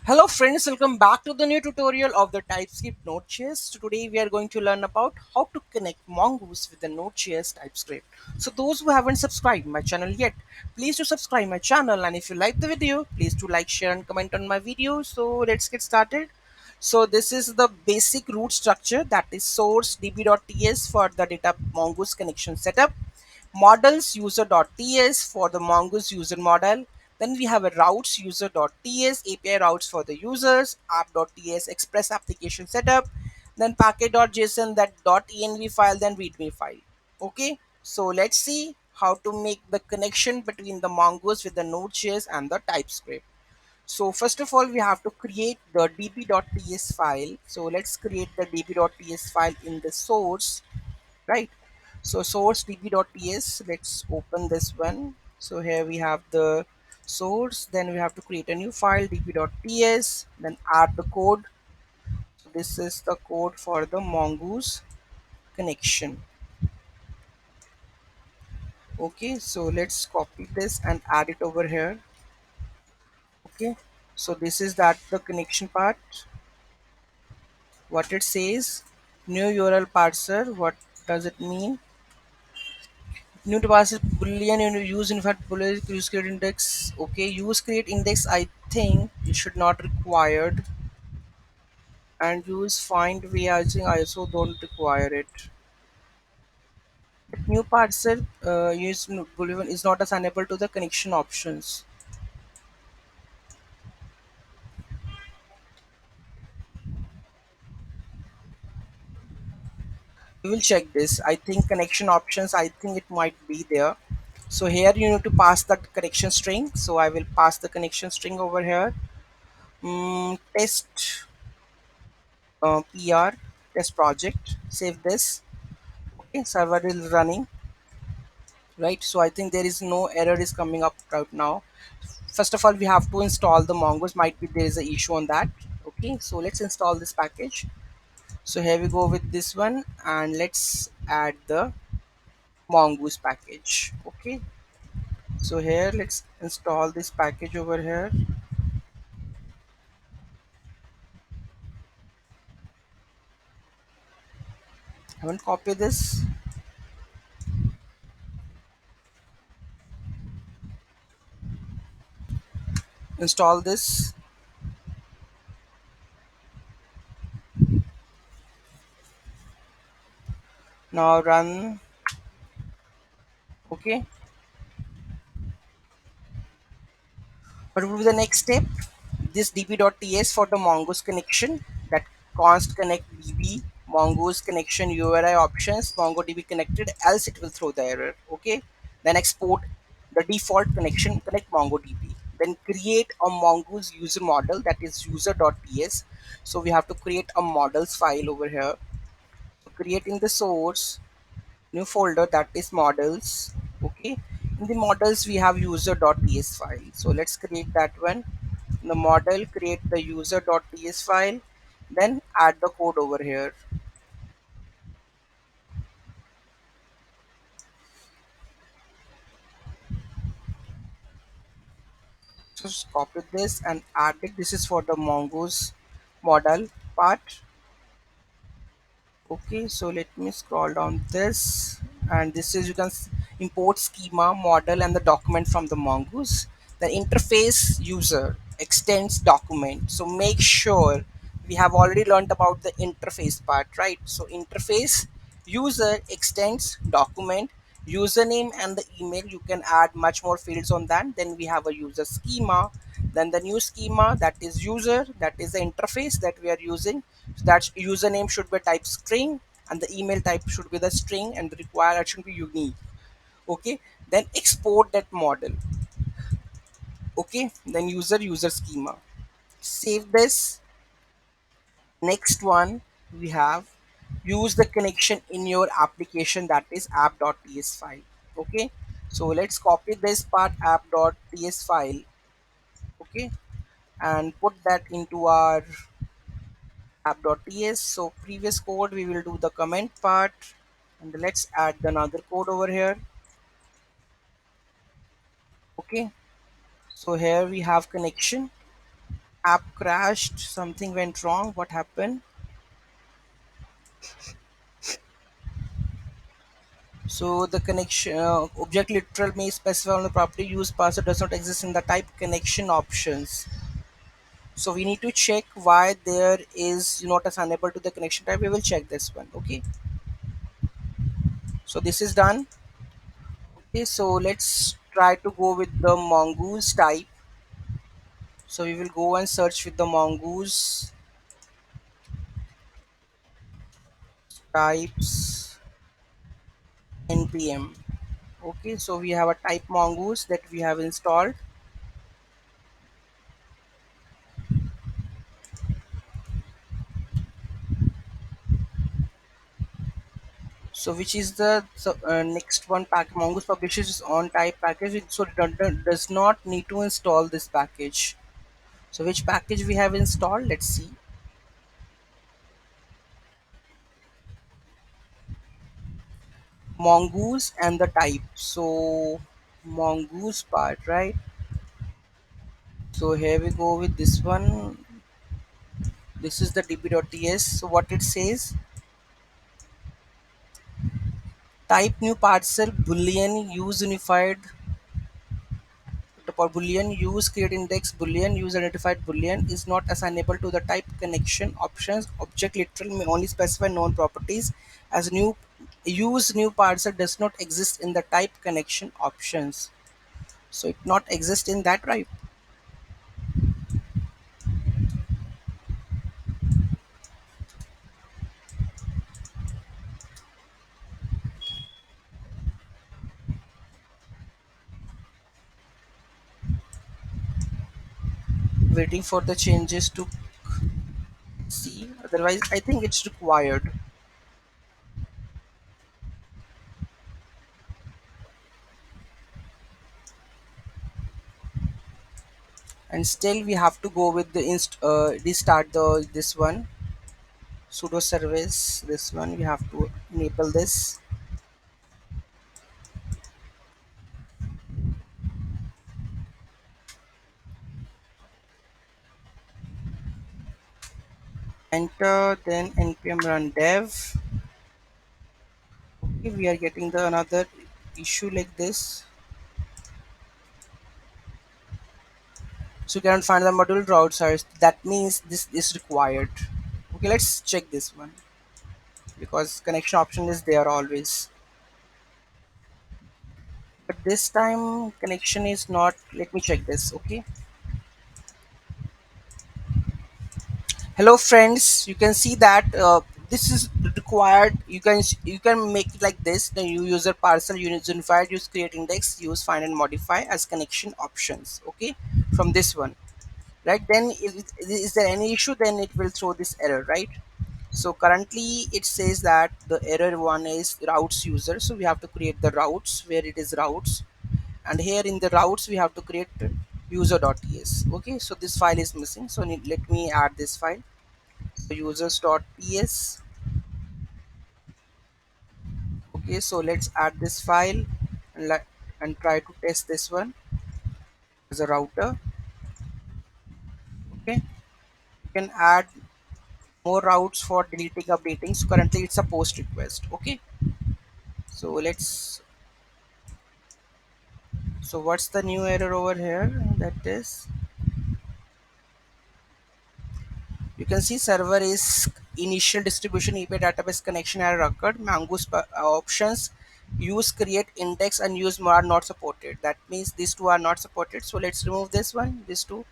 Hello friends, welcome back to the new tutorial of the TypeScript Node.js. So today we are going to learn about how to connect Mongoose with the Node.js TypeScript. So those who haven't subscribed my channel yet, please do subscribe my channel, and if you like the video, please do like, share and comment on my video. So let's get started. So this is the basic root structure, that is source db.ts for the data Mongoose connection setup, models user.ts for the Mongoose user model. Then we have a routes user.ts, API routes for the users, app.ts express application setup, then packet.json, that .env file, then readme file. Okay, so let's see how to make the connection between the Mongoose with the Node.js and the TypeScript. So first of all, we have to create the db.ts file. So let's create the db.ts file in the source, right? So source db.ts, let's open this one. So here we have the source, then we have to create a new file db.ts, then add the code. So this is the code for the Mongoose connection. Okay, so let's copy this and add it over here. Okay, so this is that the connection part. What it says, new URL parser, what does it mean? New to pass boolean, use in fact boolean use create index. Okay, use create index, I think it should not required, and use find way, I think I also don't require it. New parser use boolean is not assignable to the connection options. We will check this. I think connection options, I think it might be there. So here you need to pass the connection string, so I will pass the connection string over here. Test pr test project, save this. Okay, server is running, right? So I think there is no error is coming up right now. First of all, we have to install the Mongoose, might be there is a issue on that. Okay, so let's install this package. So here we go with this one, and let's add the Mongoose package. Okay, so here let's install this package over here. Haven't copied this. Install this. Now run. Okay, what will be the next step? This db.ts for the Mongoose connection, that const connect db Mongoose connection URI options MongoDB connected, else it will throw the error. Okay, then export the default connection, connect MongoDB. Then create a Mongoose user model, that is user.ts. So we have to create a models file over here. So creating the source, new folder, that is models. Okay, in the models we have user.ts file, so let's create that one. In the model, create the user.ts file, then add the code over here. So just copy this and add it. This is for the Mongoose model part. Okay, so let me scroll down this, and this is, you can import schema model and the document from the Mongoose. The interface user extends document, so make sure we have already learned about the interface part, right? So interface user extends document, username and the email, you can add much more fields on that. Then we have a user schema, then the new schema, that is user, that is the interface that we are using. So that username should be type string, and the email type should be the string, and the required should be unique. Okay, then export that model. Okay, then user schema, save this. Next one, we have use the connection in your application, that is app.ts file. Okay, so let's copy this part, app.ts file. Okay, and put that into our app.ts. So previous code we will do the comment part, and let's add another code over here. Okay, so here we have connection. App crashed, something went wrong. What happened? So the connection object literal may specify on the property use password does not exist in the type connection options. So we need to check why there is not assignable to the connection type. We will check this one. Okay. So this is done. Okay. So let's try to go with the mongoose type. So we will go and search with the mongoose types npm. Okay. So we have a type mongoose that we have installed. So which is the next one pack mongoose publishes on type package, so it does not need to install this package. So which package we have installed, let's see. Mongoose and the type. So mongoose part, right? So here we go with this one. This is the db.ts. So what it says, type new parcel boolean use unified for boolean use create index boolean use identified boolean is not assignable to the type connection options. Object literal may only specify known properties as new use new parser does not exist in the type connection options. So it not exist in that, right? Waiting for the changes to see, otherwise I think it's required. And still we have to go with the restart the this one sudo service. This one we have to enable this. Enter, then npm run dev. Okay, we are getting the another issue like this. So you cannot find the module route size, that means this is required. Okay, let's check this one because connection option is there always, but this time connection is not. Let me check this. Okay, hello friends, you can see that this is required. You can make it like this. The user parcel unit unified use create index use find and modify as connection options. Okay, from this one, right? Then is there any issue, then it will throw this error, right? So currently it says that the error one is routes user, so we have to create the routes where it is routes, and here in the routes we have to create user.ts. Okay, so this file is missing, so let me add this file. So users.ts. Okay, so let's add this file and try to test this one as a router. Okay, you can add more routes for deleting updating. So currently it's a post request. Okay, so let's. So what's the new error over here? That is, you can see server is initial distribution API database connection error occurred. Mongoose options use create index and use more are not supported. That means these two are not supported. So let's remove this one. These two,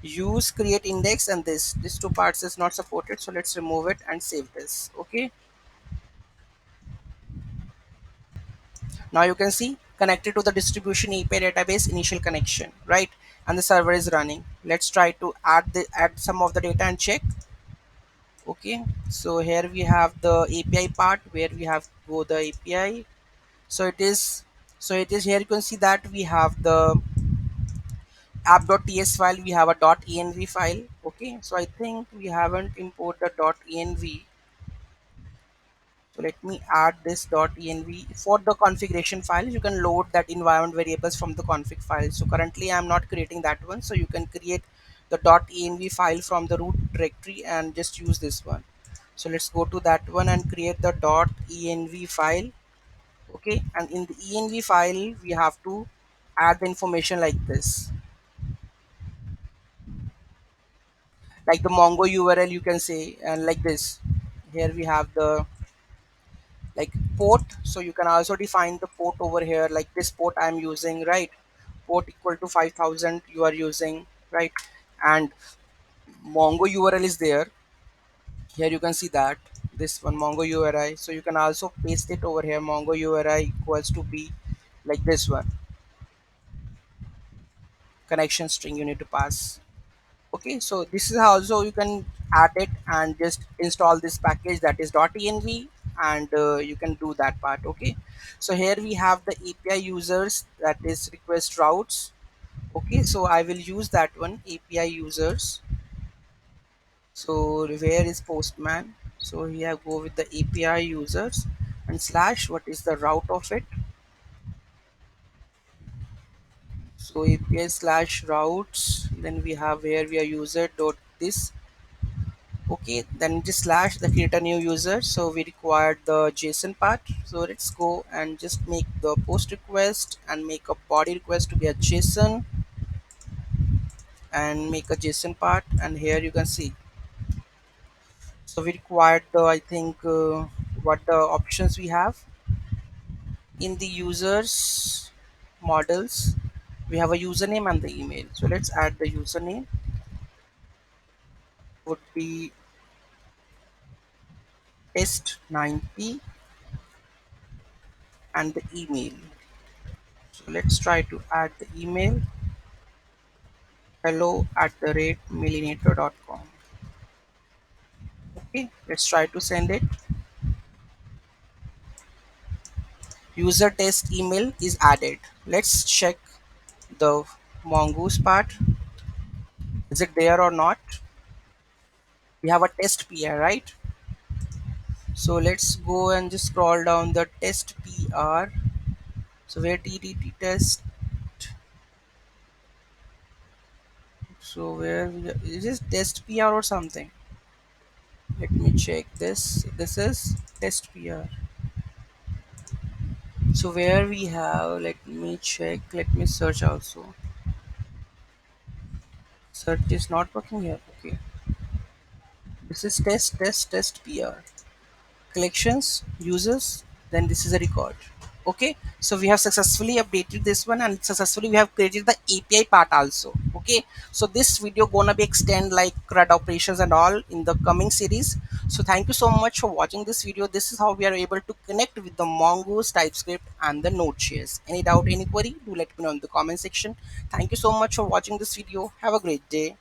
use create index and this two parts is not supported. So let's remove it and save this. Okay. Now you can see connected to the distribution API database initial connection, right? And the server is running. Let's try to add some of the data and check. Okay, so here we have the API part where we have go the API. So it is here. You can see that we have the app.ts file, we have a .env file. Okay, so I think we haven't imported the .env. So let me add this .env for the configuration file. You can load that environment variables from the config file. So currently I'm not creating that one, so you can create the .env file from the root directory and just use this one. So let's go to that one and create the .env file. Okay, and in the env file we have to add the information like this, like the mongo url you can say, and like this. Here we have the like port, so you can also define the port over here, like this port I'm using, right? Port equal to 5000 you are using, right? And mongo url is there. Here you can see that this one mongo uri, so you can also paste it over here, mongo uri equals to be like this one, connection string you need to pass. Okay, so this is how also you can add it and just install this package, that is .env, and you can do that part. Okay, so here we have the api users, that is request routes. Okay, so I will use that one, api users. So where is postman? So here go with the api users and slash what is the route of it. So api slash routes, then we have where we are user dot this. Okay, then just slash the create a new user, so we required the json part. So let's go and just make the post request and make a body request to be a json, and make a json part. And here you can see, so we required the I think what the options we have in the users models. We have a username and the email, so let's add the username would be test 90 and the email. So let's try to add the email, hello@millinator.com. Okay, let's try to send it. User test email is added. Let's check the mongoose part. Is it there or not? We have a test PR, right? So let's go and just scroll down the test PR. So where TTT test? So where is this test PR or something? Let me check this. This is test PR. So where we have, let me check, let me search also. Search is not working here. Okay. This is test PR. Collections, users, then this is a record. Okay. So we have successfully updated this one and successfully we have created the API part also. Okay. So this video gonna be extend like CRUD operations and all in the coming series. So thank you so much for watching this video. This is how we are able to connect with the Mongoose TypeScript and the Node.js. Any doubt, any query, do let me know in the comment section. Thank you so much for watching this video. Have a great day.